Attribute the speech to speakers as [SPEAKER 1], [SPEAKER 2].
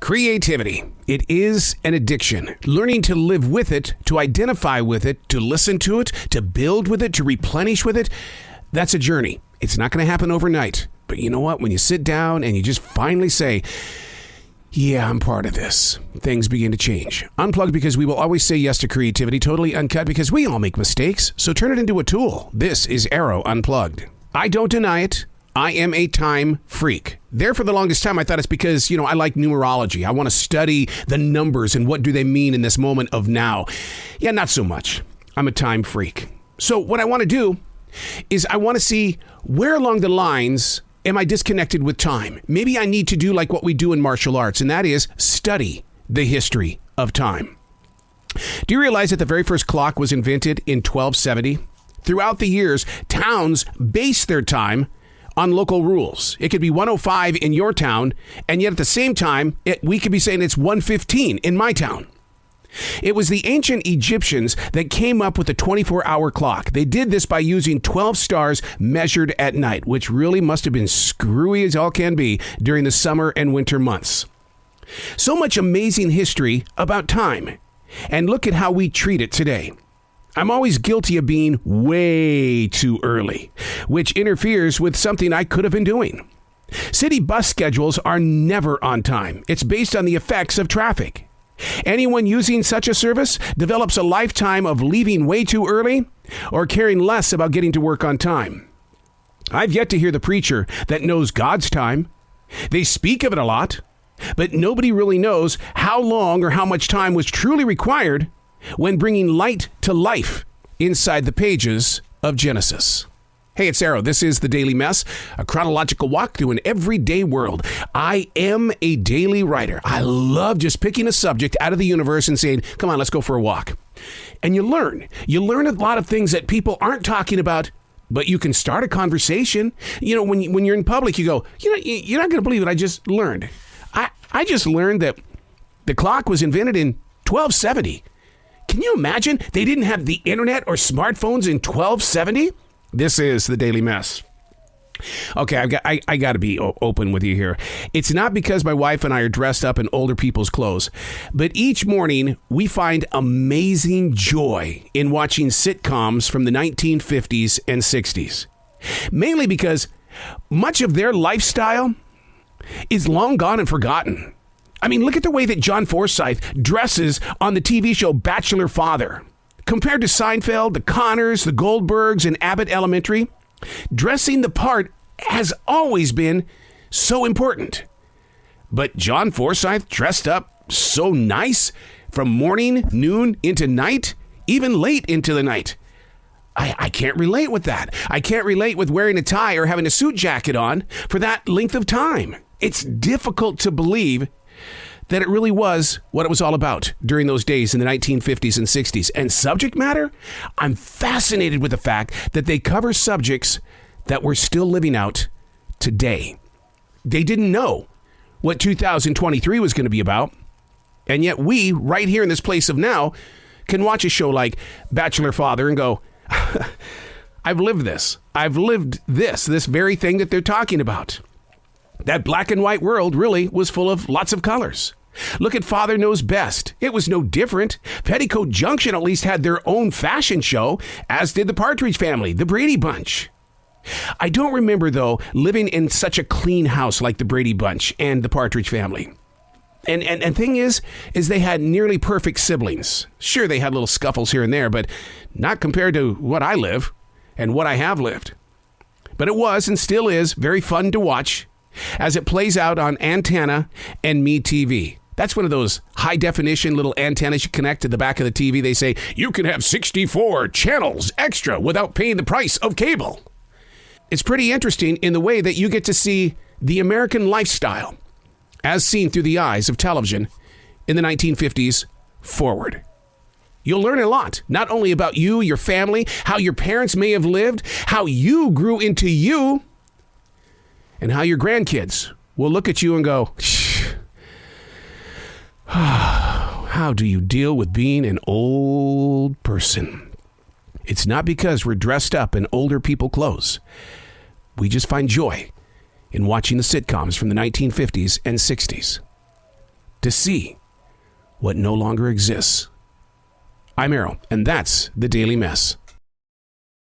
[SPEAKER 1] Creativity. It is an addiction. Learning to live with it, to identify with it, to listen to it, to build with it, to replenish with it, that's a journey. It's not going to happen overnight. But you know what? When you sit down and you just finally say, yeah, I'm part of this, things begin to change. Unplugged, because we will always say yes to creativity. Totally uncut, because we all make mistakes. So turn it into a tool. This is Arroe Unplugged. I don't deny it. I am a time freak. There for the longest time, I thought it's because, I like numerology. I want to study the numbers and what do they mean in this moment of now. Yeah, not so much. I'm a time freak. So what I want to do is I want to see where along the lines am I disconnected with time. Maybe I need to do like what we do in martial arts, and that is study the history of time. Do you realize that the very first clock was invented in 1270? Throughout the years, towns base their time on local rules. It could be 1:05 in your town, and yet at the same time, we could be saying it's 1:15 in my town. It was the ancient Egyptians that came up with the 24-hour clock. They did this by using 12 stars measured at night, which really must have been screwy as all can be during the summer and winter months. So much amazing history about time. And look at how we treat it today. I'm always guilty of being way too early, which interferes with something I could have been doing. City bus schedules are never on time. It's based on the effects of traffic. Anyone using such a service develops a lifetime of leaving way too early or caring less about getting to work on time. I've yet to hear the preacher that knows God's time. They speak of it a lot, but nobody really knows how long or how much time was truly required when bringing light to life inside the pages of Genesis. Hey, it's Arroe. This is The Daily Mess, a chronological walk through an everyday world. I am a daily writer. I love just picking a subject out of the universe and saying, come on, let's go for a walk. And you learn. You learn a lot of things that people aren't talking about, but you can start a conversation. When you're in public, you go, you're not going to believe it. I just learned. I just learned that the clock was invented in 1270. Can you imagine? They didn't have the internet or smartphones in 1270? This is The Daily Mess. Okay, I got to be open with you here. It's not because my wife and I are dressed up in older people's clothes, but each morning we find amazing joy in watching sitcoms from the 1950s and 60s. Mainly because much of their lifestyle is long gone and forgotten. I mean, look at the way that John Forsythe dresses on the TV show Bachelor Father. Compared to Seinfeld, the Connors, the Goldbergs, and Abbott Elementary, dressing the part has always been so important. But John Forsythe dressed up so nice from morning, noon, into night, even late into the night. I can't relate with that. I can't relate with wearing a tie or having a suit jacket on for that length of time. It's difficult to believe that it really was what it was all about during those days in the 1950s and 60s. And subject matter, I'm fascinated with the fact that they cover subjects that we're still living out today. They didn't know what 2023 was going to be about. And yet we, right here in this place of now, can watch a show like Bachelor Father and go, I've lived this. I've lived this very thing that they're talking about. That black and white world really was full of lots of colors. Look at Father Knows Best. It was no different. Petticoat Junction at least had their own fashion show, as did the Partridge Family, the Brady Bunch. I don't remember, though, living in such a clean house like the Brady Bunch and the Partridge Family. And thing is they had nearly perfect siblings. Sure, they had little scuffles here and there, but not compared to what I live and what I have lived. But it was and still is very fun to watch as it plays out on Antenna and Me TV. That's one of those high-definition little antennas you connect to the back of the TV. They say, you can have 64 channels extra without paying the price of cable. It's pretty interesting in the way that you get to see the American lifestyle as seen through the eyes of television in the 1950s forward. You'll learn a lot, not only about you, your family, how your parents may have lived, how you grew into you, and how your grandkids will look at you and go, how do you deal with being an old person? It's not because we're dressed up in older people clothes. We just find joy in watching the sitcoms from the 1950s and 60s. to see what no longer exists. I'm Arroe, and that's the Daily Mess.